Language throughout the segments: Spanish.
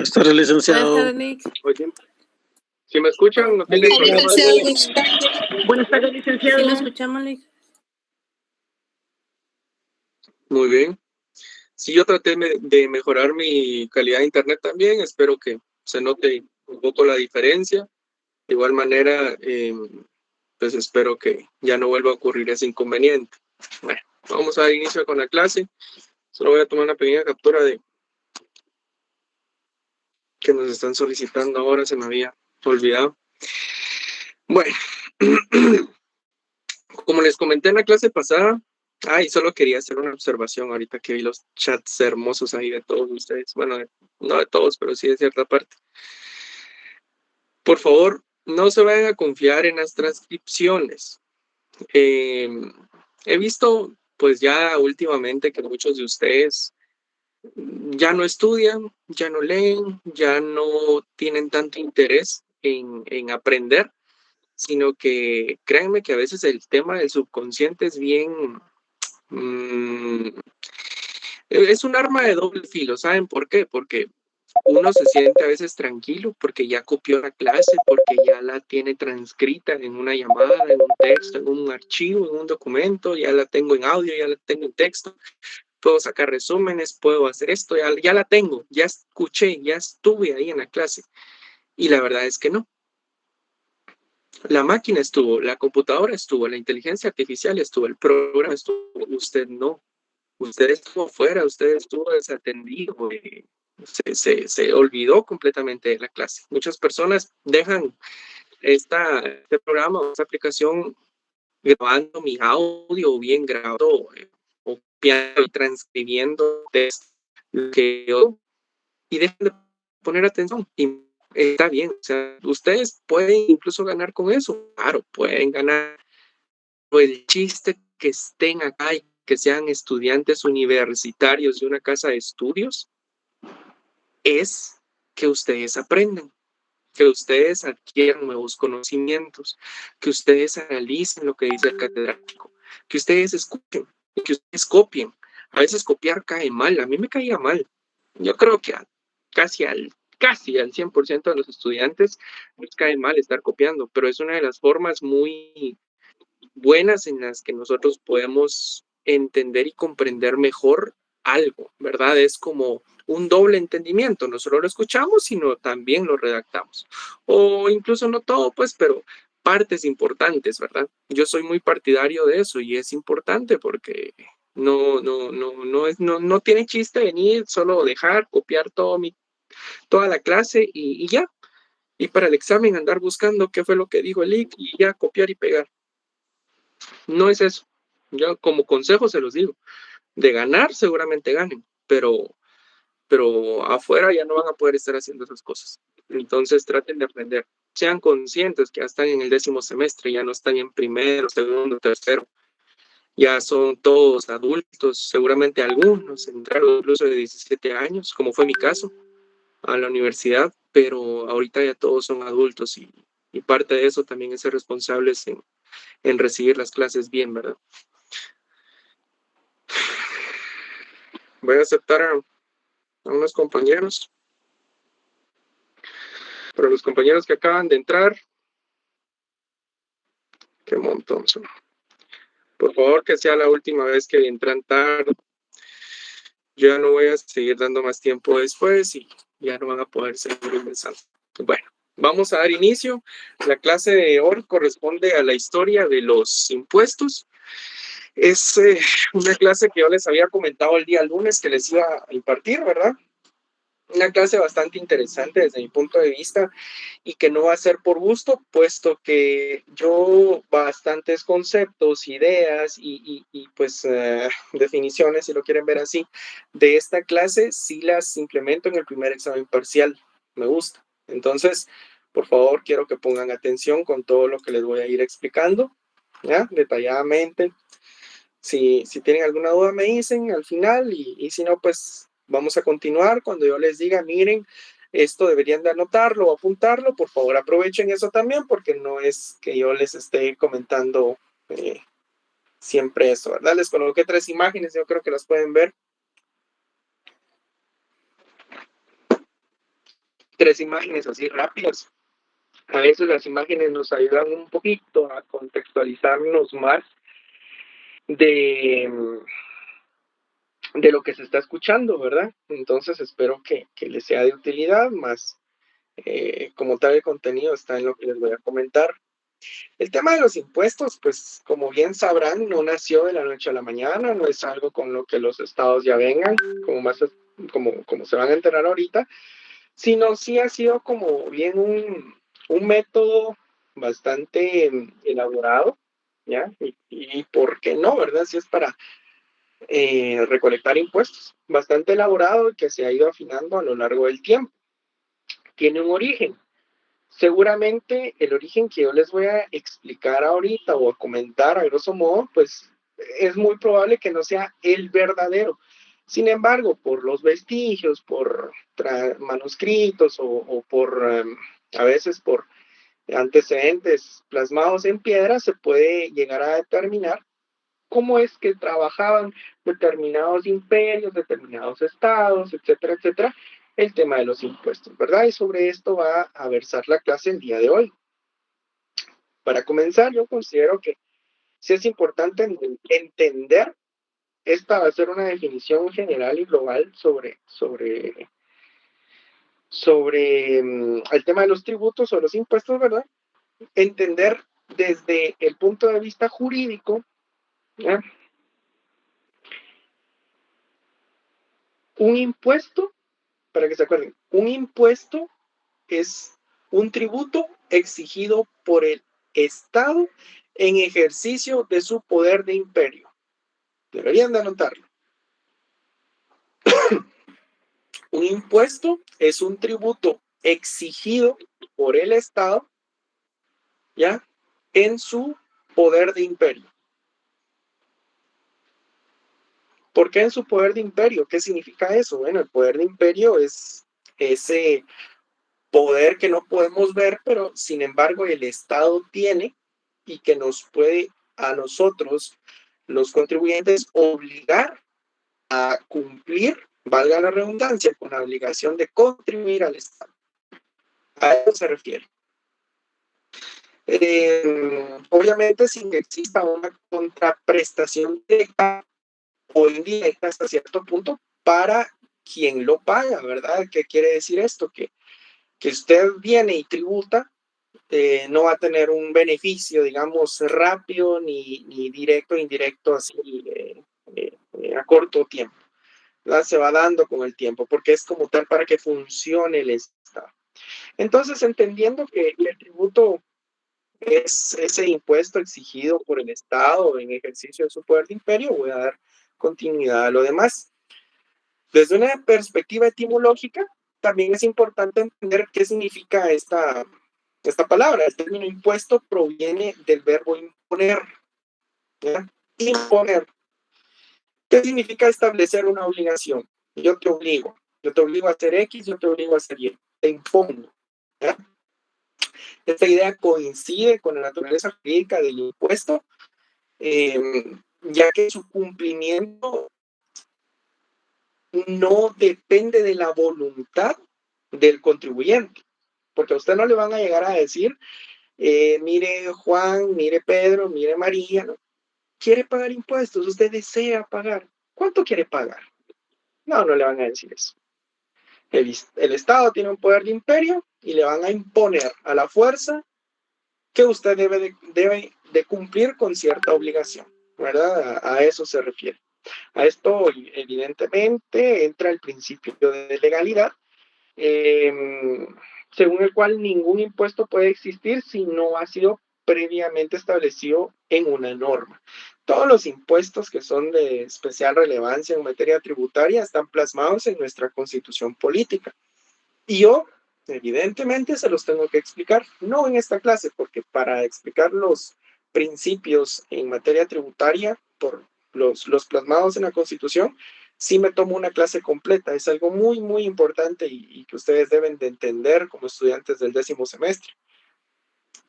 Buenas tardes, licenciado. Buenas tardes, Nick. Oye, si me escuchan, no tienen problema. Buenas tardes, licenciado. Sí, lo escuchamos, Nick. Muy bien. Sí, yo traté de mejorar mi calidad de internet también. Espero que se note un poco la diferencia. De igual manera, pues espero que ya no vuelva a ocurrir ese inconveniente. Bueno, vamos a dar inicio con la clase. Solo voy a tomar una pequeña captura de que nos están solicitando ahora, se me había olvidado. Bueno, como les comenté en la clase pasada, y solo quería hacer una observación ahorita que vi los chats hermosos ahí de todos ustedes. Bueno, no de todos, pero sí de cierta parte. Por favor, no se vayan a confiar en las transcripciones. He visto, pues ya últimamente, que muchos de ustedes ya no estudian, ya no leen, ya no tienen tanto interés en aprender, sino que créanme que a veces el tema del subconsciente es bien... es un arma de doble filo, ¿saben por qué? Porque uno se siente a veces tranquilo porque ya copió la clase, porque ya la tiene transcrita en una llamada, en un texto, en un archivo, en un documento, ya la tengo en audio, ya la tengo en texto, puedo sacar resúmenes, puedo hacer esto, ya la tengo, ya escuché, ya estuve ahí en la clase. Y la verdad es que no. La máquina estuvo, la computadora estuvo, la inteligencia artificial estuvo, el programa estuvo, usted no. Usted estuvo fuera, usted estuvo desatendido, se olvidó completamente de la clase. Muchas personas dejan este programa o esta aplicación grabando mi audio, bien grabado, o copiando y transcribiendo texto, que yo, y dejan de poner atención. Y está bien, o sea, ustedes pueden incluso ganar con eso. Claro, pueden ganar. Pero el chiste que estén acá y que sean estudiantes universitarios de una casa de estudios es que ustedes aprenden, que ustedes adquieran nuevos conocimientos, que ustedes analicen lo que dice el catedrático, que ustedes escuchen, que ustedes copien. A veces copiar cae mal, a mí me caía mal. Yo creo que casi al 100% de los estudiantes les cae mal estar copiando, pero es una de las formas muy buenas en las que nosotros podemos entender y comprender mejor algo, ¿verdad? Es como un doble entendimiento, no solo lo escuchamos, sino también lo redactamos. O incluso no todo, pues, pero partes importantes, ¿verdad? Yo soy muy partidario de eso y es importante porque no tiene chiste venir, solo dejar, copiar toda la clase y ya. Y para el examen andar buscando qué fue lo que dijo el IC y ya copiar y pegar. No es eso. Yo como consejo se los digo. De ganar seguramente ganen, pero afuera ya no van a poder estar haciendo esas cosas. Entonces traten de aprender. Sean conscientes que ya están en el 10º semestre, ya no están en primero, segundo, tercero. Ya son todos adultos, seguramente algunos entraron incluso de 17 años, como fue mi caso, a la universidad, pero ahorita ya todos son adultos y parte de eso también es ser responsables en recibir las clases bien, ¿verdad? Voy a aceptar a unos compañeros. Para los compañeros que acaban de entrar, qué montón son. Por favor, que sea la última vez que entran tarde. Yo ya no voy a seguir dando más tiempo después y ya no van a poder seguir ingresando. Bueno, vamos a dar inicio. La clase de hoy corresponde a la historia de los impuestos. Es una clase que yo les había comentado el día lunes que les iba a impartir, ¿verdad? Una clase bastante interesante desde mi punto de vista y que no va a ser por gusto, puesto que yo bastantes conceptos, ideas y pues definiciones, si lo quieren ver así, de esta clase sí las implemento en el primer examen parcial. Me gusta. Entonces, por favor, quiero que pongan atención con todo lo que les voy a ir explicando, ¿ya? Detalladamente. Si tienen alguna duda me dicen al final y si no, pues vamos a continuar. Cuando yo les diga, miren, esto deberían de anotarlo o apuntarlo, por favor aprovechen eso también porque no es que yo les esté comentando siempre eso, ¿verdad? Les coloqué 3 imágenes, yo creo que las pueden ver. 3 imágenes así rápidas. A veces las imágenes nos ayudan un poquito a contextualizarnos más de, de lo que se está escuchando, ¿verdad? Entonces espero que les sea de utilidad, más como tal el contenido está en lo que les voy a comentar. El tema de los impuestos, pues como bien sabrán, no nació de la noche a la mañana, no es algo con lo que los estados ya vengan, como se van a enterar ahorita, sino sí ha sido como bien un método bastante elaborado, ¿ya? Y por qué no, ¿verdad? Si es para recolectar impuestos, bastante elaborado y que se ha ido afinando a lo largo del tiempo. Tiene un origen. Seguramente el origen que yo les voy a explicar ahorita o a comentar a grosso modo, pues es muy probable que no sea el verdadero. Sin embargo, por los vestigios, por manuscritos o por a veces por antecedentes plasmados en piedra, se puede llegar a determinar cómo es que trabajaban determinados imperios, determinados estados, etcétera, etcétera, el tema de los impuestos, ¿verdad? Y sobre esto va a versar la clase el día de hoy. Para comenzar, yo considero que sí es importante entender, esta va a ser una definición general y global sobre el tema de los tributos o los impuestos, ¿verdad? Entender desde el punto de vista jurídico, ¿ya? Un impuesto, para que se acuerden, un impuesto es un tributo exigido por el Estado en ejercicio de su poder de imperio. Deberían de anotarlo. Un impuesto es un tributo exigido por el Estado, ¿ya? En su poder de imperio. ¿Por qué en su poder de imperio? ¿Qué significa eso? Bueno, el poder de imperio es ese poder que no podemos ver, pero sin embargo el Estado tiene y que nos puede a nosotros, los contribuyentes, obligar a cumplir, valga la redundancia, con la obligación de contribuir al Estado. A eso se refiere. Obviamente sin que exista una contraprestación directa o indirecta hasta cierto punto para quien lo paga, ¿verdad? ¿Qué quiere decir esto? Que usted viene y tributa, no va a tener un beneficio, digamos, rápido ni directo, indirecto, así a corto tiempo. ¿Verdad? Se va dando con el tiempo, porque es como tal para que funcione el Estado. Entonces, entendiendo que el tributo es ese impuesto exigido por el Estado en ejercicio de su poder de imperio, voy a dar continuidad a lo demás. Desde una perspectiva etimológica, también es importante entender qué significa esta palabra. El término impuesto proviene del verbo imponer, ¿ya? Imponer. ¿Qué significa establecer una obligación? Yo te obligo a hacer X, yo te obligo a hacer Y, te impongo, ¿ya? Esta idea coincide con la naturaleza jurídica del impuesto, ya que su cumplimiento no depende de la voluntad del contribuyente, porque a usted no le van a llegar a decir, mire Juan, mire Pedro, mire María, ¿no? ¿Quiere pagar impuestos? ¿Usted desea pagar? ¿Cuánto quiere pagar? No, no le van a decir eso. El Estado tiene un poder de imperio y le van a imponer a la fuerza que usted debe de cumplir con cierta obligación, ¿verdad? A eso se refiere. A esto, evidentemente, entra el principio de legalidad, según el cual ningún impuesto puede existir si no ha sido previamente establecido en una norma. Todos los impuestos que son de especial relevancia en materia tributaria están plasmados en nuestra Constitución política. Y yo, evidentemente, se los tengo que explicar, no en esta clase, porque para explicar los principios en materia tributaria, por los plasmados en la Constitución, sí me tomo una clase completa. Es algo muy, muy importante y que ustedes deben de entender como estudiantes del 10º semestre.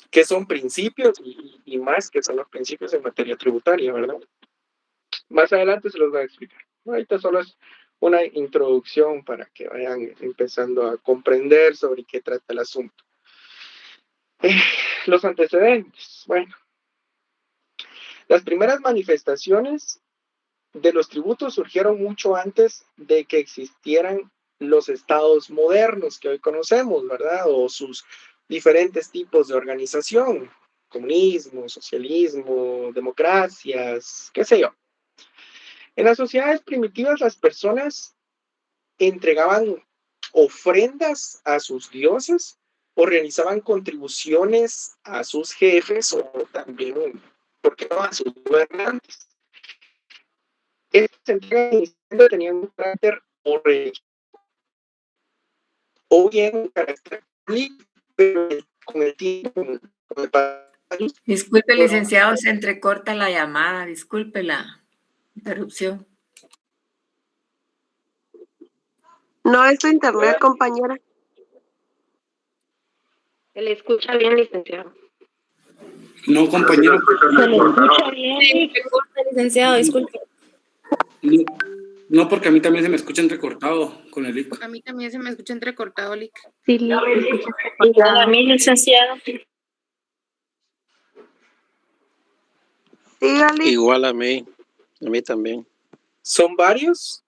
¿Qué son principios y más que son los principios en materia tributaria, verdad? Más adelante se los voy a explicar. Ahorita solo es una introducción para que vayan empezando a comprender sobre qué trata el asunto. Los antecedentes. Bueno, las primeras manifestaciones de los tributos surgieron mucho antes de que existieran los estados modernos que hoy conocemos, ¿verdad? O sus diferentes tipos de organización, comunismo, socialismo, democracias, qué sé yo. En las sociedades primitivas las personas entregaban ofrendas a sus dioses o realizaban contribuciones a sus jefes o también, ¿por qué no?, a sus gobernantes. Estas entregas tenían un carácter o religioso o bien un carácter político, pero con el tiempo, con el paso de los años, Disculpe, licenciado, se entrecorta la llamada, disculpe la interrupción. No es tu internet, compañera. Se le escucha bien, licenciado. No, compañero. Se le escucha bien. Se entrecorta, licenciado, disculpe. No, porque a mí también se me escucha entrecortado con el IC. A mí también se me escucha entrecortado, Lic. Sí, igual a mí, licenciado. Dígale. Igual a mí también. Son varios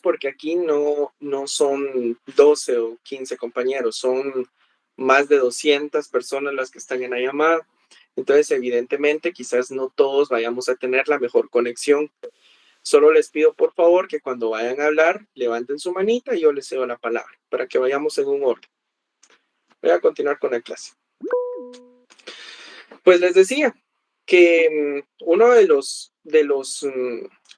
porque aquí no son 12 o 15 compañeros, son más de 200 personas las que están en la llamada. Entonces, evidentemente, quizás no todos vayamos a tener la mejor conexión. Solo les pido, por favor, que cuando vayan a hablar, levanten su manita y yo les cedo la palabra, para que vayamos en un orden. Voy a continuar con la clase. Pues les decía que uno de los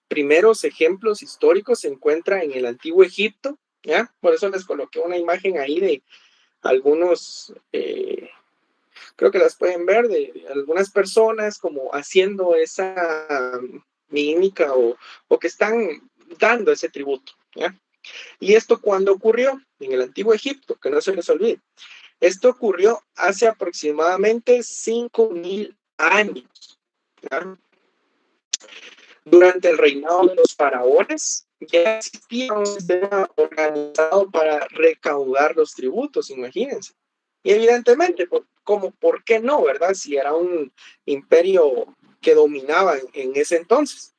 primeros ejemplos históricos se encuentra en el Antiguo Egipto, ¿ya? Por eso les coloqué una imagen ahí de algunos, creo que las pueden ver, de algunas personas como haciendo esa mímica o que están dando ese tributo, ¿ya? ¿Y esto cuándo ocurrió? En el Antiguo Egipto, que no se les olvide. Esto ocurrió hace aproximadamente 5.000 años, ¿ya? Durante el reinado de los faraones ya existía un sistema organizado para recaudar los tributos, imagínense. Y evidentemente, ¿por qué no, verdad? Si era un imperio que dominaba en ese entonces.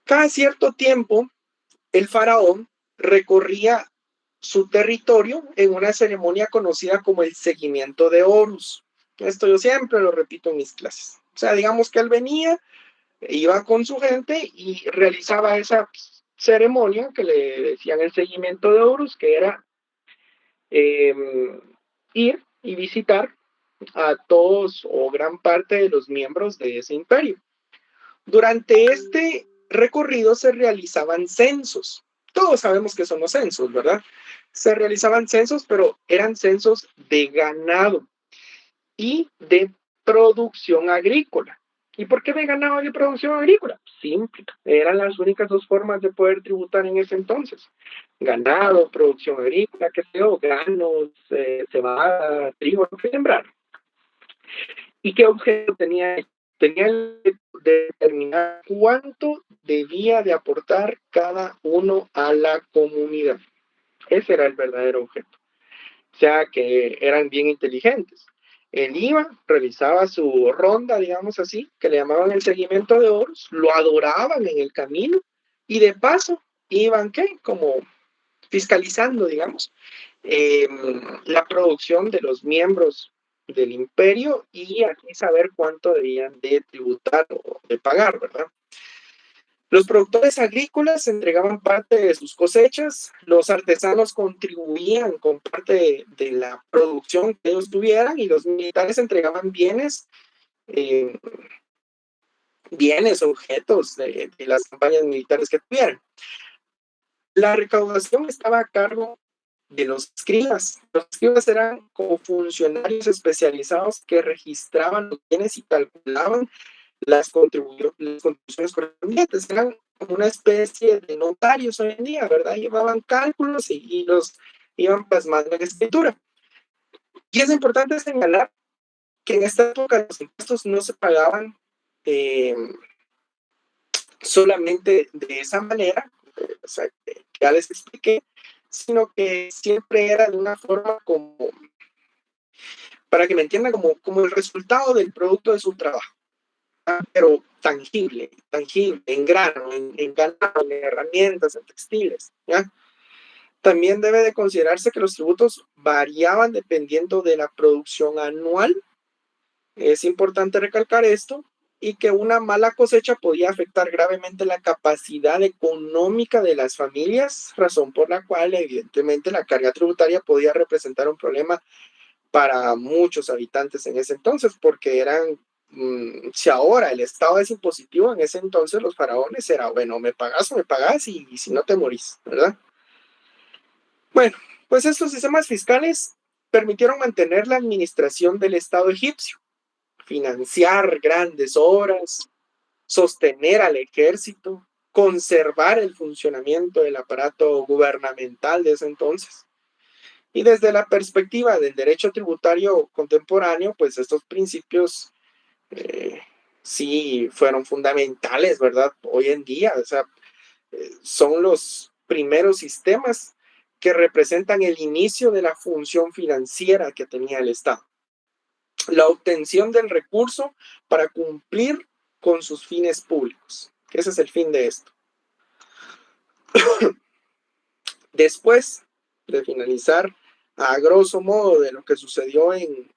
Cada cierto tiempo, el faraón recorría su territorio en una ceremonia conocida como el seguimiento de Horus. Esto yo siempre lo repito en mis clases. O sea, digamos que él venía, iba con su gente y realizaba esa ceremonia que le decían el seguimiento de Horus, que era ir y visitar a todos o gran parte de los miembros de ese imperio. Durante este recorrido se realizaban censos. Todos sabemos que son los censos, ¿verdad? Se realizaban censos, pero eran censos de ganado y de producción agrícola. ¿Y por qué de ganado y de producción agrícola? Simple, eran las únicas dos formas de poder tributar en ese entonces. Ganado, producción agrícola, qué sé yo, granos, cebada, trigo, lo que sembraron. ¿Y qué objeto tenía? Tenía que determinar cuánto debía de aportar cada uno a la comunidad. Ese era el verdadero objeto. O sea que eran bien inteligentes. Él iba, realizaba su ronda, digamos así, que le llamaban el seguimiento de Horus, lo adoraban en el camino y de paso iban, ¿qué? Como fiscalizando, digamos, la producción de los miembros del imperio y aquí saber cuánto debían de tributar o de pagar, ¿verdad? Los productores agrícolas entregaban parte de sus cosechas, los artesanos contribuían con parte de la producción que ellos tuvieran y los militares entregaban bienes, objetos de las campañas militares que tuvieran. La recaudación estaba a cargo de los escribas. Los escribas eran como funcionarios especializados que registraban los bienes y calculaban las contribuciones correspondientes. Eran como una especie de notarios hoy en día, ¿verdad? Llevaban cálculos y los iban plasmando en escritura. Y es importante señalar que en esta época los impuestos no se pagaban solamente de esa manera, o sea, que ya les expliqué, sino que siempre era de una forma como, para que me entiendan, como el resultado del producto de su trabajo, pero tangible, en grano, en ganado, en herramientas, en textiles, ¿ya? También debe de considerarse que los tributos variaban dependiendo de la producción anual. Es importante recalcar esto, y que una mala cosecha podía afectar gravemente la capacidad económica de las familias, razón por la cual evidentemente la carga tributaria podía representar un problema para muchos habitantes en ese entonces, porque eran, si ahora el Estado es impositivo, en ese entonces los faraones era, bueno, me pagas o me pagas y si no te morís, ¿verdad? Bueno, pues estos sistemas fiscales permitieron mantener la administración del Estado egipcio, financiar grandes obras, sostener al ejército, conservar el funcionamiento del aparato gubernamental de ese entonces. Y desde la perspectiva del derecho tributario contemporáneo, pues estos principios sí fueron fundamentales, ¿verdad? Hoy en día, o sea, son los primeros sistemas que representan el inicio de la función financiera que tenía el Estado. La obtención del recurso para cumplir con sus fines públicos. Ese es el fin de esto. Después de finalizar, a grosso modo, de lo que sucedió en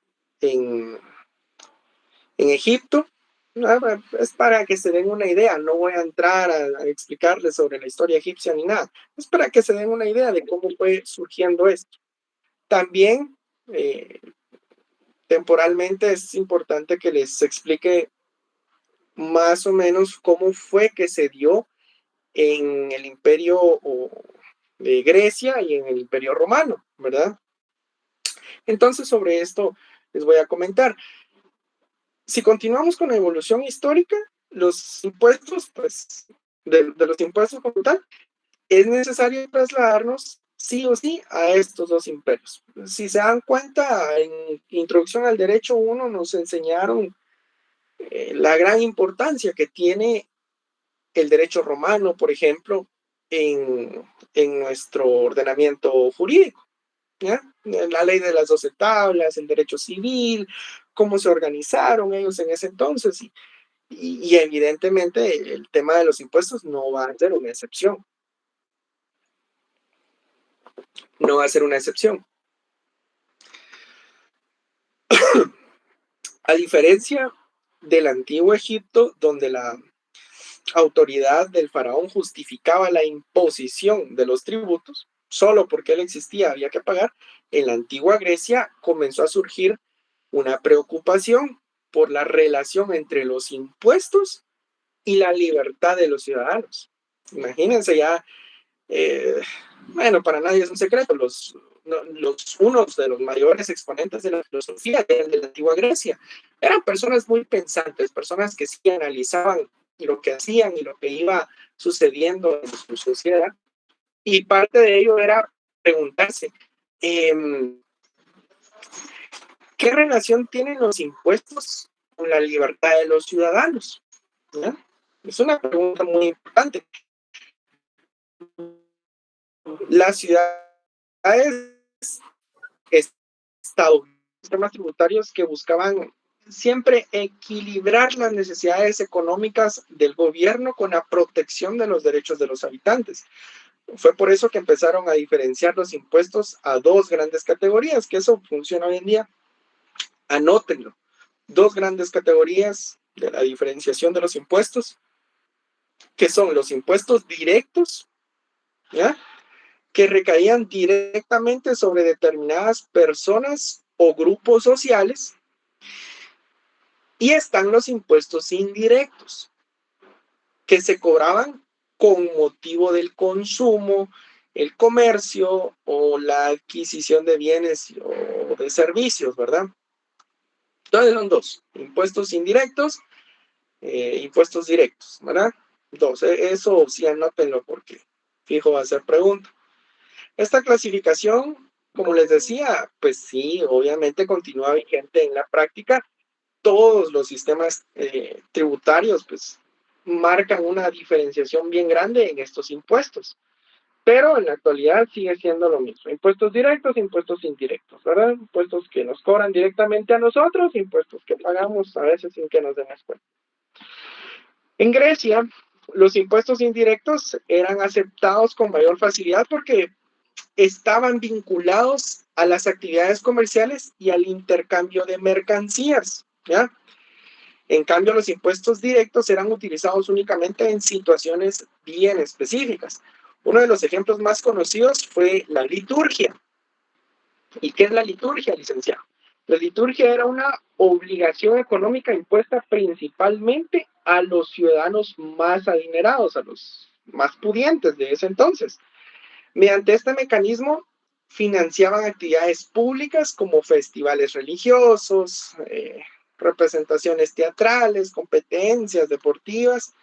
Egipto, es para que se den una idea. No voy a entrar a explicarles sobre la historia egipcia ni nada. Es para que se den una idea de cómo fue surgiendo esto. También, temporalmente, es importante que les explique más o menos cómo fue que se dio en el imperio de Grecia y en el imperio romano, ¿verdad? Entonces, sobre esto les voy a comentar. Si continuamos con la evolución histórica, los impuestos, pues, de los impuestos como tal, es necesario trasladarnos sí o sí a estos dos imperios. Si se dan cuenta, en Introducción al Derecho 1 nos enseñaron la gran importancia que tiene el derecho romano, por ejemplo, en nuestro ordenamiento jurídico, ¿ya? La ley de las 12 tablas, el derecho civil, cómo se organizaron ellos en ese entonces, y evidentemente el tema de los impuestos no va a ser una excepción. No va a ser una excepción. A diferencia del antiguo Egipto, donde la autoridad del faraón justificaba la imposición de los tributos, solo porque él existía había que pagar, en la antigua Grecia comenzó a surgir una preocupación por la relación entre los impuestos y la libertad de los ciudadanos. Imagínense ya, bueno, para nadie es un secreto, unos de los mayores exponentes de la filosofía de la antigua Grecia eran personas muy pensantes, personas que sí analizaban lo que hacían y lo que iba sucediendo en su sociedad, y parte de ello era preguntarse ¿qué relación tienen los impuestos con la libertad de los ciudadanos? ¿Ya? Es una pregunta muy importante. Las ciudades sistemas tributarios que buscaban siempre equilibrar las necesidades económicas del gobierno con la protección de los derechos de los habitantes. Fue por eso que empezaron a diferenciar los impuestos a dos grandes categorías, que eso funciona hoy en día. Anótenlo. Dos grandes categorías de la diferenciación de los impuestos, que son los impuestos directos, ¿ya?, que recaían directamente sobre determinadas personas o grupos sociales, y están los impuestos indirectos, que se cobraban con motivo del consumo, el comercio o la adquisición de bienes o de servicios, ¿verdad? Entonces son dos, impuestos indirectos, impuestos directos, ¿verdad? Dos, eso sí anótenlo porque fijo va a ser pregunta. Esta clasificación, como les decía, pues sí, obviamente continúa vigente en la práctica. Todos los sistemas tributarios, pues, marcan una diferenciación bien grande en estos impuestos. Pero en la actualidad sigue siendo lo mismo. Impuestos directos, impuestos indirectos, ¿verdad? Impuestos que nos cobran directamente a nosotros, impuestos que pagamos a veces sin que nos demos cuenta. En Grecia, los impuestos indirectos eran aceptados con mayor facilidad porque estaban vinculados a las actividades comerciales y al intercambio de mercancías, ¿ya? En cambio, los impuestos directos eran utilizados únicamente en situaciones bien específicas. Uno de los ejemplos más conocidos fue la liturgia. ¿Y qué es la liturgia, licenciado? La liturgia era una obligación económica impuesta principalmente a los ciudadanos más adinerados, a los más pudientes de ese entonces. Mediante este mecanismo financiaban actividades públicas como festivales religiosos, representaciones teatrales, competencias deportivas,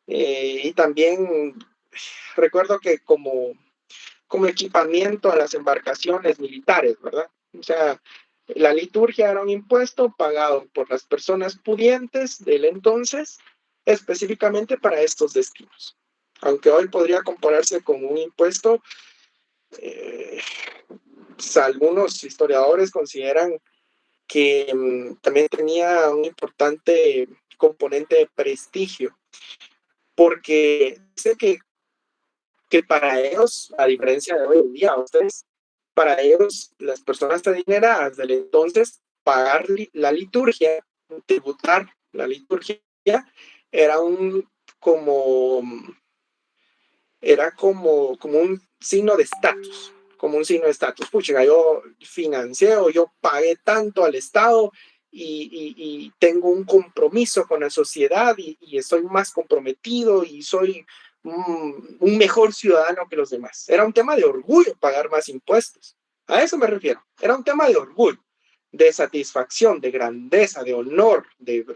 y también recuerdo que como equipamiento a las embarcaciones militares, ¿verdad? O sea, la liturgia era un impuesto pagado por las personas pudientes del entonces, específicamente para estos destinos. Aunque hoy podría compararse con un impuesto, pues algunos historiadores consideran que también tenía un importante componente de prestigio, porque sé que para ellos, a diferencia de hoy en día, ustedes, para ellos, las personas adineradas del entonces, pagar la liturgia, tributar la liturgia, era como un signo de estatus, como un signo de estatus. Pucha, yo financié o yo pagué tanto al Estado y tengo un compromiso con la sociedad y estoy más comprometido y soy un mejor ciudadano que los demás. Era un tema de orgullo pagar más impuestos. A eso me refiero. Era un tema de orgullo, de satisfacción, de grandeza, de honor, de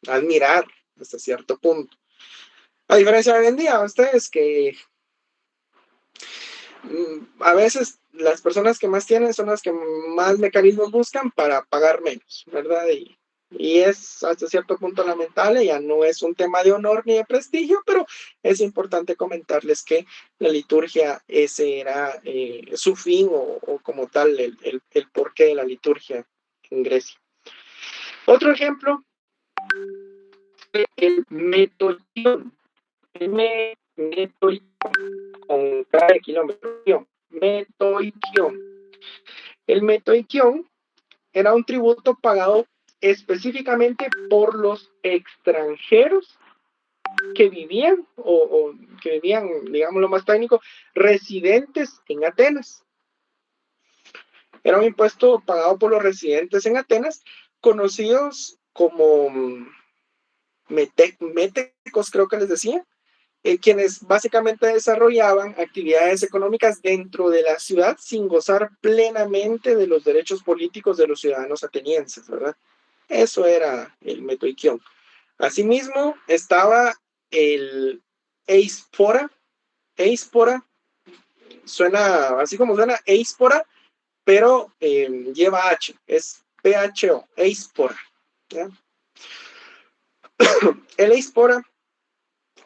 admirar hasta cierto punto. A diferencia de hoy en día, ustedes que a veces las personas que más tienen son las que más mecanismos buscan para pagar menos, ¿verdad? Y es hasta cierto punto lamentable, ya no es un tema de honor ni de prestigio, pero es importante comentarles que la liturgia, ese era su fin o como tal el porqué de la liturgia en Grecia. Otro ejemplo, el metoikion. Metoikion, con cada kilómetro. Metoikion. El metoikion era un tributo pagado específicamente por los extranjeros que vivían, o que vivían, digamos lo más técnico, residentes en Atenas. Era un impuesto pagado por los residentes en Atenas, conocidos como metecos, creo que les decía, quienes básicamente desarrollaban actividades económicas dentro de la ciudad sin gozar plenamente de los derechos políticos de los ciudadanos atenienses, ¿verdad? Eso era el metoikion. Asimismo, estaba el eispora. Eispora suena así como suena eispora, pero lleva H, es PHO, eispora, ¿ya? El eispora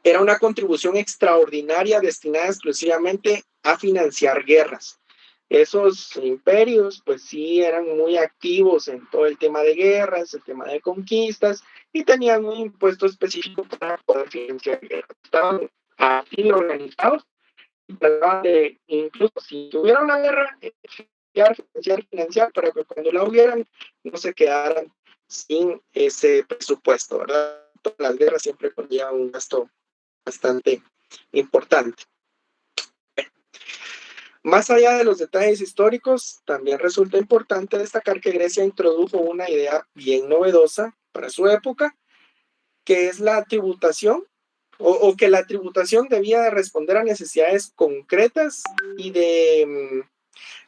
era una contribución extraordinaria destinada exclusivamente a financiar guerras. Esos imperios, pues sí, eran muy activos en todo el tema de guerras, el tema de conquistas, y tenían un impuesto específico para poder financiar guerras. Estaban así organizados y trataban de, incluso si tuvieran una guerra, financiar, para que cuando la hubieran, no se quedaran sin ese presupuesto, ¿verdad? Todas las guerras siempre conllevan un gasto bastante importante. Más allá de los detalles históricos, también resulta importante destacar que Grecia introdujo una idea bien novedosa para su época, que es la tributación, o que la tributación debía de responder a necesidades concretas y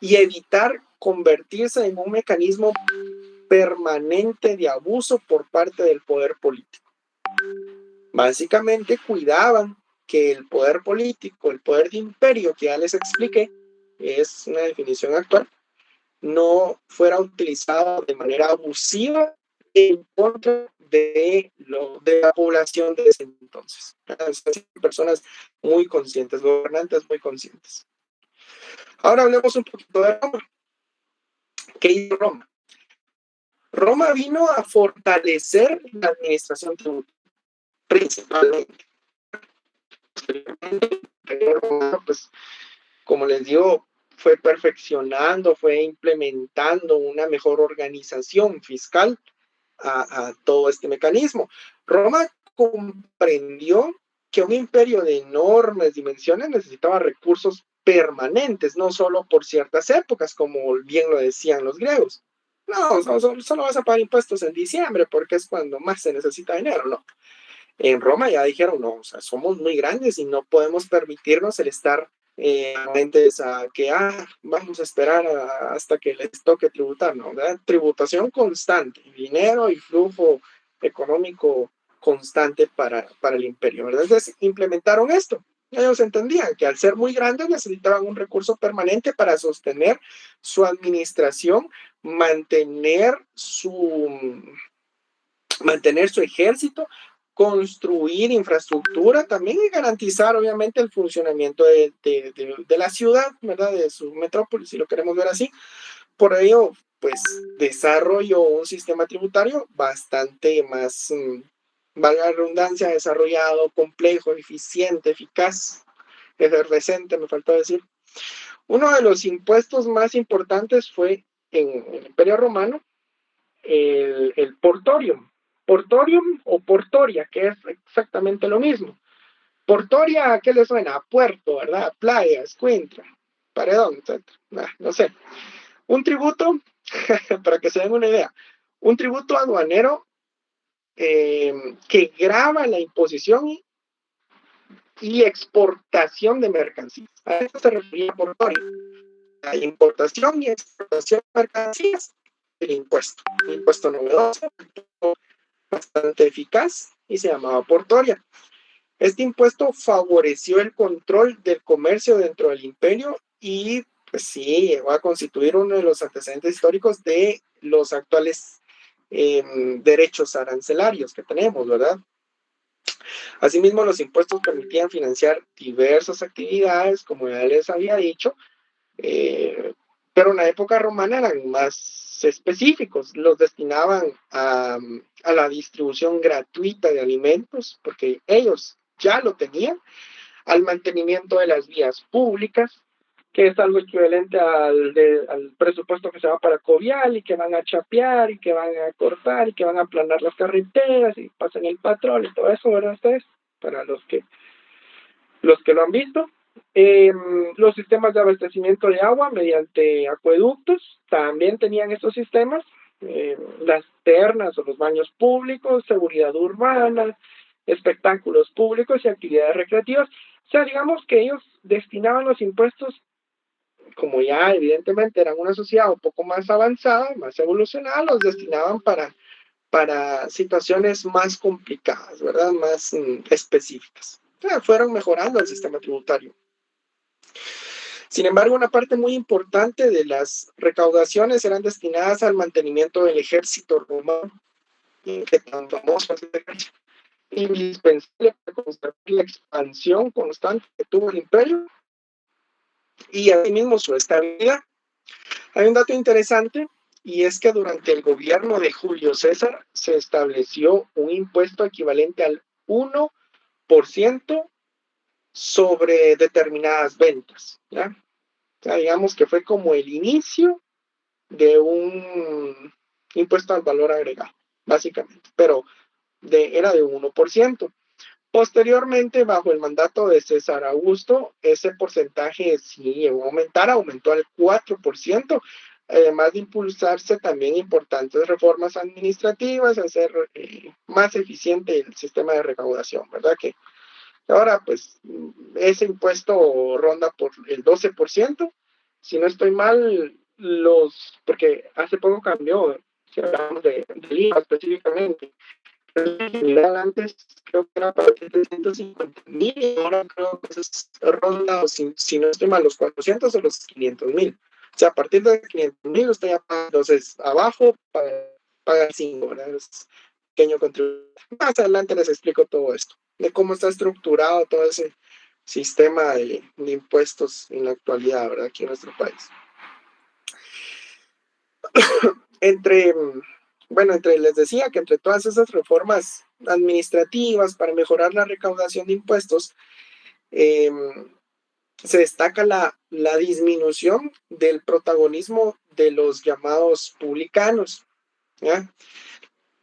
evitar convertirse en un mecanismo permanente de abuso por parte del poder político. Básicamente cuidaban que el poder político, el poder de imperio, que ya les expliqué, es una definición actual, no fuera utilizado de manera abusiva en contra de la población de ese entonces. Personas muy conscientes, gobernantes muy conscientes. Ahora hablemos un poquito de Roma. ¿Qué hizo Roma? Roma vino a fortalecer la administración tributaria, principalmente. Pues, como les digo, fue perfeccionando, fue implementando una mejor organización fiscal a todo este mecanismo. Roma comprendió que un imperio de enormes dimensiones necesitaba recursos permanentes, no solo por ciertas épocas, como bien lo decían los griegos. No, solo vas a pagar impuestos en diciembre porque es cuando más se necesita dinero, ¿no? En Roma ya dijeron, no, o sea, somos muy grandes y no podemos permitirnos el estar a que vamos a esperar hasta que les toque tributar, ¿no? ¿Verdad? Tributación constante, dinero y flujo económico constante para el imperio, ¿verdad? Entonces implementaron esto. Ellos entendían que al ser muy grandes necesitaban un recurso permanente para sostener su administración, mantener su ejército, construir infraestructura también y garantizar obviamente el funcionamiento de la ciudad, ¿verdad? De su metrópoli, si lo queremos ver así. Por ello, pues desarrolló un sistema tributario bastante más, valga la redundancia, desarrollado, complejo, eficiente, eficaz, efervescente, me faltó decir. Uno de los impuestos más importantes fue en el Imperio Romano el portorium. Portorium o portoria, que es exactamente lo mismo. Portoria, ¿a qué le suena? A puerto, ¿verdad? Playa, escuintra, paredón, etc. No sé. Un tributo, para que se den una idea, un tributo aduanero que grava la imposición y exportación de mercancías. A eso se refería portoria. La importación y exportación de mercancías, el impuesto novedoso, bastante eficaz y se llamaba portoria. Este impuesto favoreció el control del comercio dentro del imperio y pues sí, llegó a constituir uno de los antecedentes históricos de los actuales derechos arancelarios que tenemos, ¿verdad? Asimismo, los impuestos permitían financiar diversas actividades, como ya les había dicho, pero en la época romana eran más específicos, los destinaban a la distribución gratuita de alimentos, porque ellos ya lo tenían, al mantenimiento de las vías públicas, que es algo equivalente al presupuesto que se va para Covial y que van a chapear y que van a cortar y que van a aplanar las carreteras y pasan el patrón y todo eso, ¿verdad ustedes? Para los que lo han visto. Los sistemas de abastecimiento de agua mediante acueductos también tenían estos sistemas, las ternas o los baños públicos, seguridad urbana, espectáculos públicos y actividades recreativas. O sea, digamos que ellos destinaban los impuestos, como ya evidentemente eran una sociedad un poco más avanzada, más evolucionada, los destinaban para situaciones más complicadas, ¿verdad? Más específicas. O sea, fueron mejorando el sistema tributario. Sin embargo, una parte muy importante de las recaudaciones eran destinadas al mantenimiento del ejército romano, que tan famoso es el ejército, indispensable para construir la expansión constante que tuvo el imperio y asimismo su estabilidad. Hay un dato interesante y es que durante el gobierno de Julio César se estableció un impuesto equivalente al 1% sobre determinadas ventas, ¿ya? O sea, digamos que fue como el inicio de un impuesto al valor agregado, básicamente, pero era de 1%. Posteriormente, bajo el mandato de César Augusto, ese porcentaje sí llegó a aumentar, aumentó al 4%, además de impulsarse también importantes reformas administrativas, hacer más eficiente el sistema de recaudación, ¿verdad? Que ahora, pues, ese impuesto ronda por el 12%. Si no estoy mal, porque hace poco cambió, si hablamos de IVA específicamente. Antes creo que era para 350,000, ahora creo que es ronda, o si no estoy mal, los 400 o los 500,000. O sea, a partir de 500,000 usted ya paga, entonces abajo paga 5, ¿verdad? pequeño contribuyente. Más adelante les explico todo esto, de cómo está estructurado todo ese sistema de impuestos en la actualidad, ¿verdad? Aquí en nuestro país. Les decía que entre todas esas reformas administrativas para mejorar la recaudación de impuestos, se destaca la disminución del protagonismo de los llamados publicanos, ¿ya?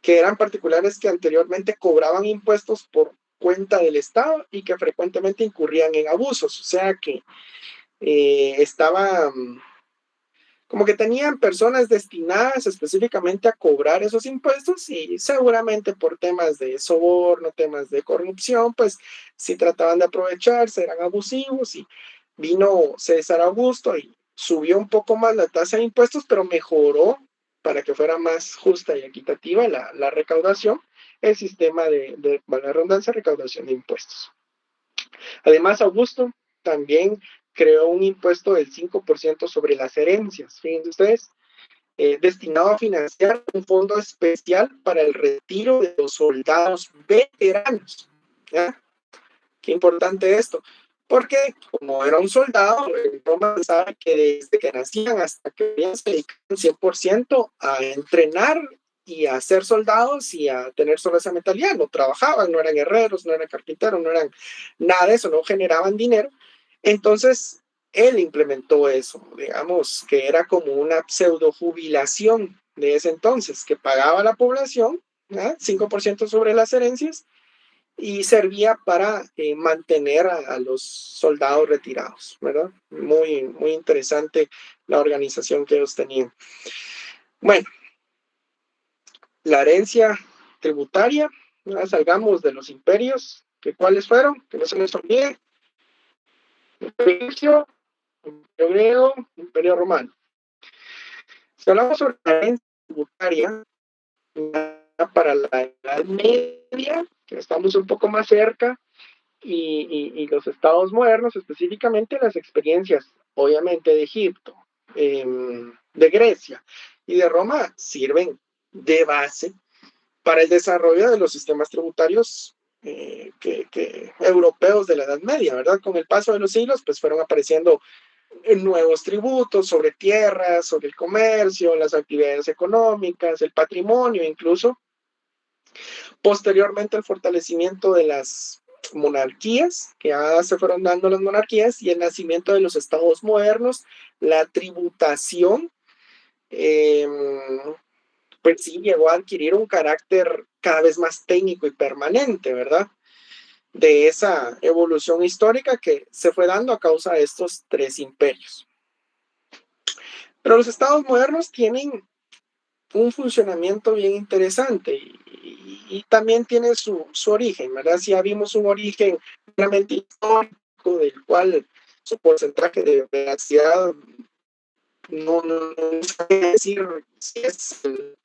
Que eran particulares que anteriormente cobraban impuestos por cuenta del Estado y que frecuentemente incurrían en abusos, o sea que como que tenían personas destinadas específicamente a cobrar esos impuestos y seguramente por temas de soborno, temas de corrupción, pues sí trataban de aprovecharse, eran abusivos y vino César Augusto y subió un poco más la tasa de impuestos, pero mejoró para que fuera más justa y equitativa la recaudación, el sistema de la redundancia, recaudación de impuestos. Además, Augusto también creó un impuesto del 5% sobre las herencias, fíjense ustedes, destinado a financiar un fondo especial para el retiro de los soldados veteranos. ¿Ya? Qué importante esto, porque como era un soldado, Roma sabe que desde que nacían hasta que se dedicaban 100% a entrenar y a ser soldados y a tener solo esa mentalidad, no trabajaban, no eran herreros, no eran carpinteros, no eran nada de eso, no generaban dinero. Entonces, él implementó eso, digamos, que era como una pseudo jubilación de ese entonces, que pagaba la población, ¿eh? 5% sobre las herencias, y servía para mantener a los soldados retirados, ¿verdad? Muy, muy interesante la organización que ellos tenían. Bueno, la herencia tributaria, ¿verdad? Salgamos de los imperios, que cuáles fueron, que no se les olvide. Imperio egipcio, Imperio griego, Imperio romano. Si hablamos sobre la herencia tributaria, para la Edad Media, que estamos un poco más cerca, y los estados modernos, específicamente las experiencias, obviamente, de Egipto, de Grecia y de Roma, sirven de base para el desarrollo de los sistemas tributarios europeos de la Edad Media, ¿verdad? Con el paso de los siglos, pues fueron apareciendo nuevos tributos sobre tierras, sobre el comercio, las actividades económicas, el patrimonio incluso. Posteriormente, el fortalecimiento de las monarquías, que ya se fueron dando las monarquías, y el nacimiento de los estados modernos, la tributación, pues sí llegó a adquirir un carácter cada vez más técnico y permanente, ¿verdad? De esa evolución histórica que se fue dando a causa de estos tres imperios. Pero los estados modernos tienen un funcionamiento bien interesante y también tiene su origen, ¿verdad? Si ya vimos un origen realmente histórico del cual su porcentaje de veracidad no sé decir si es el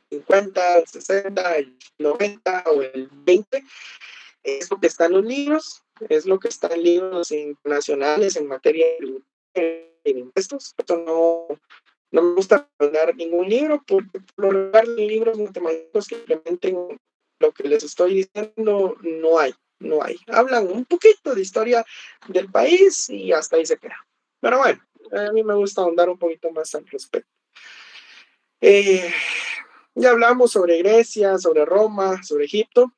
50, el 60, el 90 o el 20, es lo que está en los libros, es lo que está en libros internacionales en materia de impuestos. Esto no me gusta mandar ningún libro porque por lo general libros matemáticos que implementen lo que les estoy diciendo no hay. Hablan un poquito de historia del país y hasta ahí se queda. Pero bueno, a mí me gusta ahondar un poquito más al respecto. Ya hablamos sobre Grecia, sobre Roma, sobre Egipto.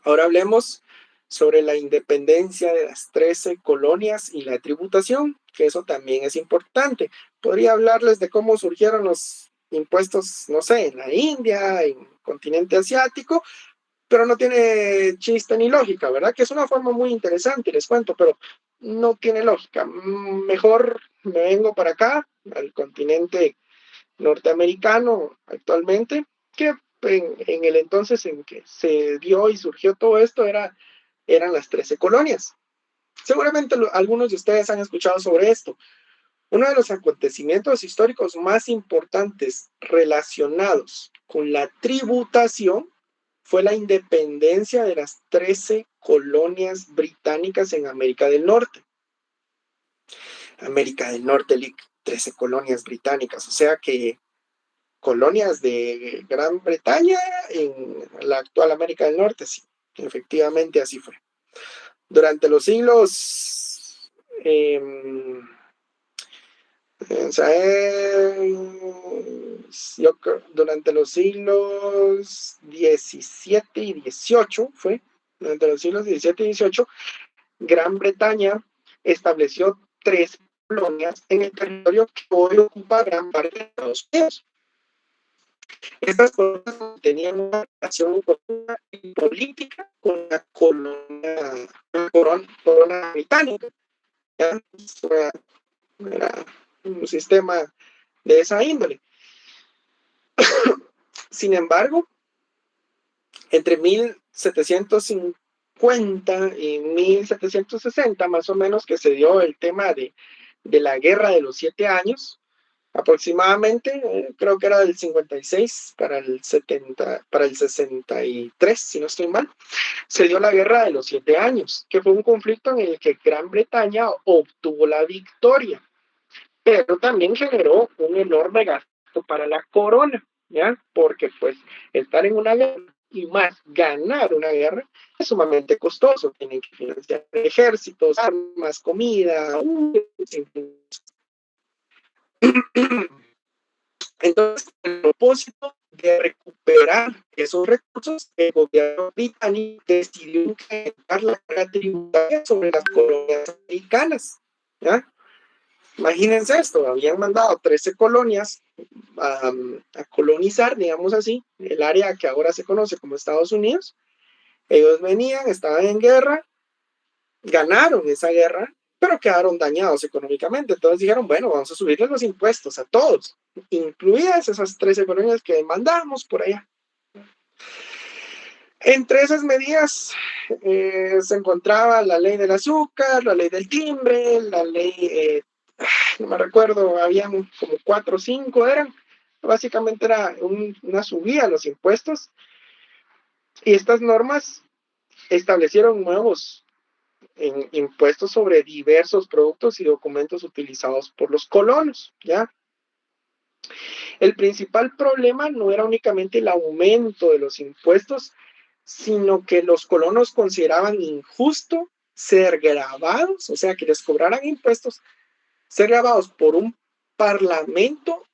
Ahora hablemos sobre la independencia de las 13 colonias y la tributación, que eso también es importante. Podría hablarles de cómo surgieron los impuestos, no sé, en la India, en el continente asiático, pero no tiene chiste ni lógica, ¿verdad? Que es una forma muy interesante, les cuento, pero no tiene lógica. Mejor me vengo para acá, al continente norteamericano actualmente, que en el entonces en que se dio y surgió todo esto eran las 13 colonias. Seguramente algunos de ustedes han escuchado sobre esto. Uno de los acontecimientos históricos más importantes relacionados con la tributación fue la independencia de las 13 colonias británicas en América del Norte. América del Norte, 13 colonias británicas, o sea que colonias de Gran Bretaña en la actual América del Norte, sí, efectivamente así fue. Durante los siglos, durante los siglos XVII y XVIII durante los siglos XVII y XVIII, Gran Bretaña estableció 3 colonias en el territorio que hoy ocupa gran parte de Estados Unidos. Estas colonias tenían una relación política con la corona británica. ¿Ya? Era un sistema de esa índole. Sin embargo, entre 1750 y 1760, más o menos, que se dio el tema de la Guerra de los 7 años, aproximadamente, creo que era del 56 para el 63, si no estoy mal, se dio la Guerra de los 7 años, que fue un conflicto en el que Gran Bretaña obtuvo la victoria, pero también generó un enorme gasto para la corona, ¿ya? Porque pues estar en una guerra y más ganar una guerra es sumamente costoso. Tienen que financiar ejércitos, armas, comida. Entonces, con el propósito de recuperar esos recursos, el gobierno británico decidió incrementar la carga tributaria sobre las colonias americanas, ¿ya? Imagínense esto, habían mandado 13 colonias a colonizar, digamos así, el área que ahora se conoce como Estados Unidos. Ellos venían, estaban en guerra, ganaron esa guerra, pero quedaron dañados económicamente. Entonces dijeron, bueno, vamos a subirles los impuestos a todos, incluidas esas 13 colonias que mandamos por allá. Entre esas medidas se encontraba la ley del azúcar, la ley del timbre, la ley, no me recuerdo, habían como 4 o 5 eran. Básicamente era una subida a los impuestos. Y estas normas establecieron nuevos impuestos sobre diversos productos y documentos utilizados por los colonos, ¿ya? El principal problema no era únicamente el aumento de los impuestos, sino que los colonos consideraban injusto ser grabados, o sea, que les cobraran impuestos, ser grabados por un parlamento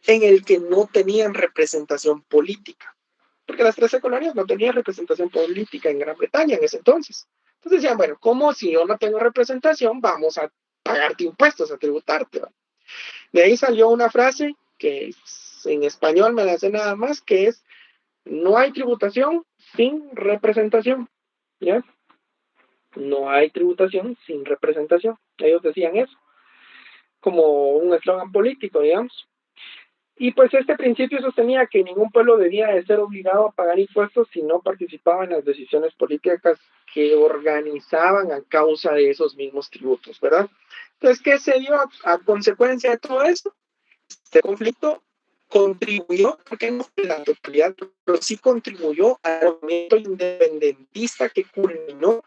en el que no tenían representación política, porque las 13 colonias no tenían representación política en Gran Bretaña en ese entonces. Entonces decían, bueno, ¿cómo si yo no tengo representación vamos a pagarte impuestos, a tributarte? De ahí salió una frase que en español me la sé nada más, que es, no hay tributación sin representación, ¿ya? No hay tributación sin representación. Ellos decían eso, como un eslogan político, digamos. Y pues este principio sostenía que ningún pueblo debía de ser obligado a pagar impuestos si no participaba en las decisiones políticas que organizaban a causa de esos mismos tributos, ¿verdad? Entonces, ¿qué se dio a consecuencia de todo esto? Este conflicto contribuyó, porque no fue la totalidad, pero sí contribuyó al movimiento independentista que culminó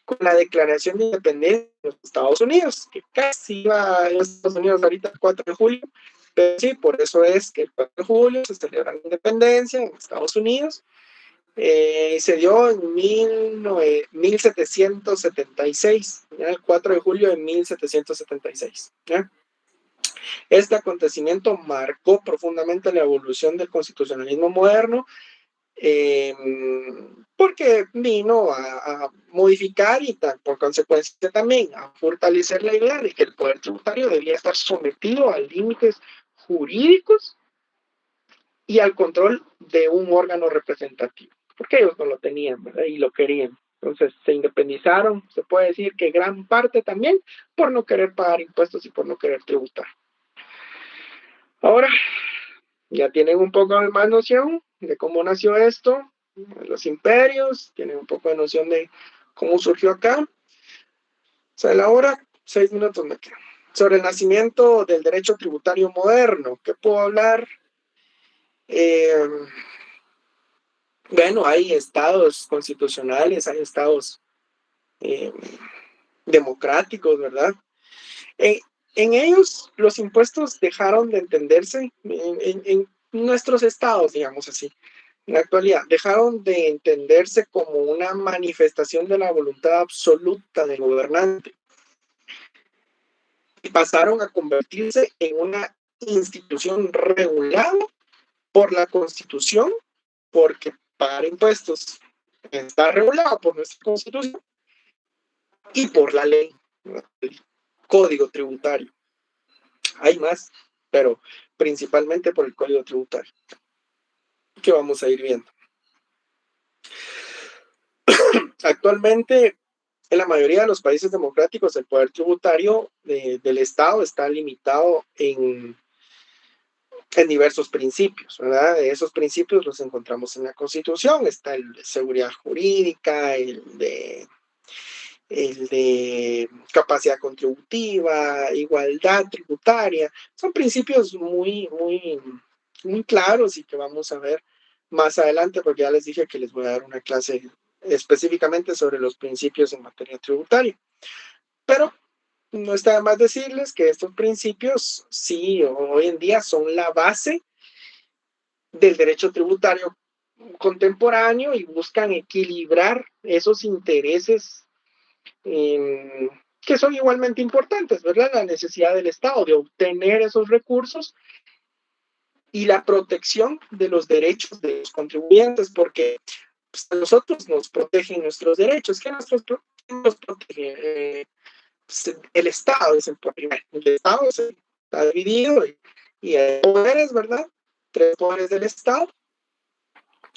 con la declaración de independencia de los Estados Unidos, que casi iba a los Estados Unidos ahorita el 4 de julio, pero sí, por eso es que el 4 de julio se celebra la independencia en Estados Unidos. Se dio en 1776, ¿ya? El 4 de julio de 1776, ¿ya? Este acontecimiento marcó profundamente la evolución del constitucionalismo moderno, porque vino a modificar y por consecuencia también a fortalecer la idea de que el poder tributario debía estar sometido a límites jurídicos y al control de un órgano representativo, porque ellos no lo tenían, ¿verdad? Y lo querían. Entonces se independizaron, se puede decir que gran parte también por no querer pagar impuestos y por no querer tributar. Ahora ya tienen un poco más noción de cómo nació esto, los imperios, tienen un poco de noción de cómo surgió acá. O sea, la hora, 6 minutos me quedan. Sobre el nacimiento del derecho tributario moderno, ¿qué puedo hablar? Bueno, hay estados constitucionales, hay estados democráticos, ¿verdad? En ellos los impuestos dejaron de entenderse, nuestros estados, digamos así, en la actualidad, dejaron de entenderse como una manifestación de la voluntad absoluta del gobernante y pasaron a convertirse en una institución regulada por la Constitución, porque pagar impuestos está regulado por nuestra Constitución y por la ley, el Código Tributario. Hay más, pero principalmente por el Código Tributario, que vamos a ir viendo. Actualmente, en la mayoría de los países democráticos, el poder tributario del Estado está limitado en diversos principios, ¿verdad? Esos principios los encontramos en la Constitución. Está el de seguridad jurídica, el de capacidad contributiva, igualdad tributaria. Son principios muy claros y que vamos a ver más adelante, porque ya les dije que les voy a dar una clase específicamente sobre los principios en materia tributaria. Pero no está de más decirles que estos principios sí hoy en día son la base del derecho tributario contemporáneo y buscan equilibrar esos intereses que son igualmente importantes, ¿verdad? La necesidad del Estado de obtener esos recursos y la protección de los derechos de los contribuyentes, porque pues, a nosotros nos protegen nuestros derechos. ¿Qué nos protege? Pues, el Estado es el primero. El Estado está dividido y hay poderes, ¿verdad? 3 poderes del Estado.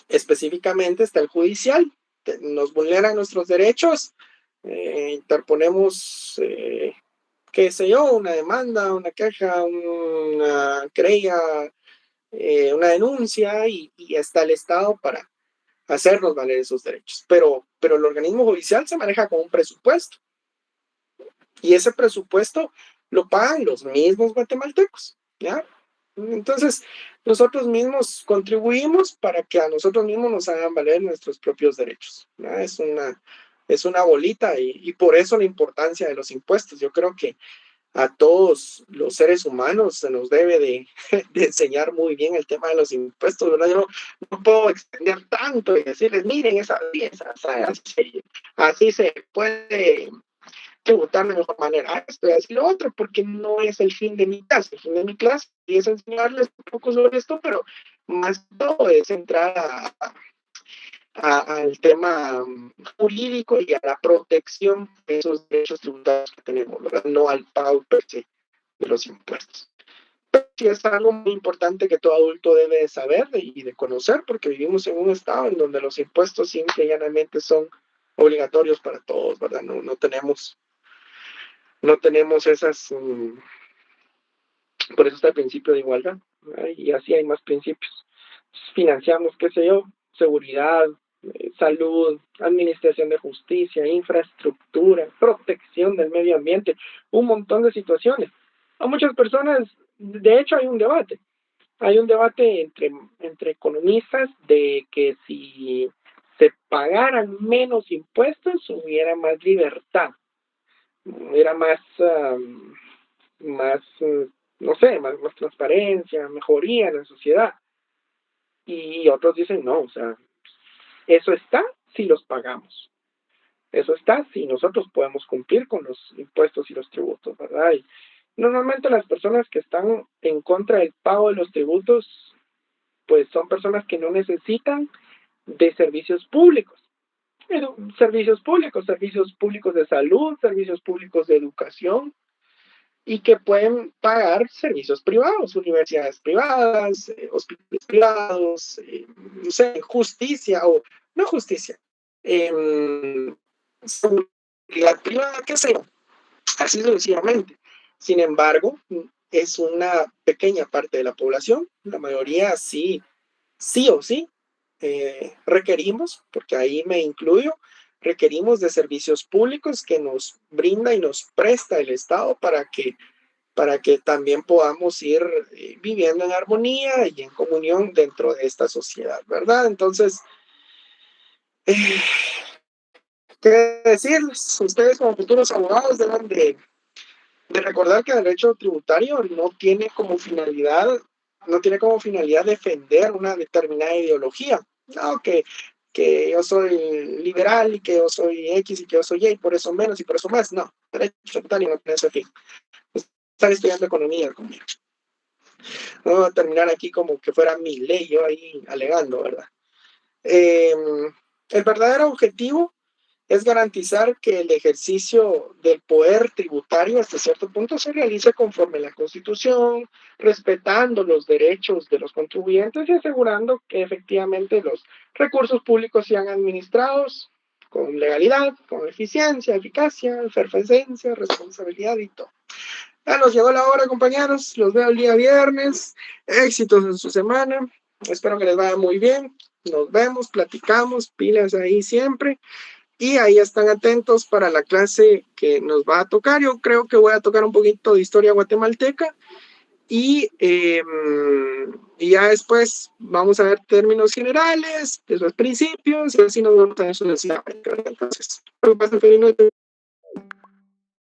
Específicamente está el judicial. Nos vulneran nuestros derechos. Interponemos, qué sé yo, una demanda, una queja, una querella, una denuncia y está el Estado para hacernos valer esos derechos. Pero el organismo judicial se maneja con un presupuesto y ese presupuesto lo pagan los mismos guatemaltecos, ¿ya? Entonces, nosotros mismos contribuimos para que a nosotros mismos nos hagan valer nuestros propios derechos, ¿ya? Es una bolita y por eso la importancia de los impuestos. Yo creo que a todos los seres humanos se nos debe de enseñar muy bien el tema de los impuestos, ¿verdad? Yo no puedo extender tanto y decirles, miren, así se puede tributar de mejor manera esto y así lo otro, porque no es el fin de mi clase. El fin de mi clase es enseñarles un poco sobre esto, pero más todo es entrar al tema jurídico y a la protección de esos derechos tributarios que tenemos, ¿verdad? No al pago per se de los impuestos. Pero sí es algo muy importante que todo adulto debe de saber y de conocer, porque vivimos en un estado en donde los impuestos simple y llanamente son obligatorios para todos, ¿verdad? No tenemos esas, por eso está el principio de igualdad, ¿verdad? Y así hay más principios. Financiamos, qué sé yo, seguridad, salud, administración de justicia, infraestructura, protección del medio ambiente, un montón de situaciones. A muchas personas, de hecho hay un debate entre economistas de que si se pagaran menos impuestos hubiera más libertad, hubiera más transparencia, mejoría en la sociedad. Y otros dicen no, o sea, eso está si los pagamos. Eso está si nosotros podemos cumplir con los impuestos y los tributos, ¿verdad? Y normalmente las personas que están en contra del pago de los tributos, pues son personas que no necesitan de servicios públicos. Pero servicios públicos de salud, servicios públicos de educación, y que pueden pagar servicios privados, universidades privadas, hospitales privados, no sé, justicia o no justicia, seguridad privada, qué sé yo, así sucesivamente. Sin embargo, es una pequeña parte de la población, la mayoría sí o sí requerimos, porque ahí me incluyo, requerimos de servicios públicos que nos brinda y nos presta el Estado para que también podamos ir viviendo en armonía y en comunión dentro de esta sociedad, ¿verdad? Entonces, ¿qué decirles? Ustedes como futuros abogados deben de recordar que el derecho tributario no tiene como finalidad no tiene como finalidad defender una determinada ideología. No, que yo soy liberal y que yo soy X y que yo soy Y, por eso menos y por eso más. No, derecho total y no tiene ese fin. Están estudiando economía conmigo. No voy a terminar aquí como que fuera mi ley, yo ahí alegando, ¿verdad? El verdadero objetivo es garantizar que el ejercicio del poder tributario hasta cierto punto se realice conforme a la Constitución, respetando los derechos de los contribuyentes y asegurando que efectivamente los recursos públicos sean administrados con legalidad, con eficiencia, eficacia, efervescencia, responsabilidad y todo. Ya nos llegó la hora, compañeros. Los veo el día viernes. Éxitos en su semana. Espero que les vaya muy bien. Nos vemos, platicamos, pilas ahí siempre. Y ahí están atentos para la clase que nos va a tocar. Yo creo que voy a tocar un poquito de historia guatemalteca. Y ya después vamos a ver términos generales, después principios, y así nos vamos a sucesivamente. Entonces, espero que pasen feliz noche.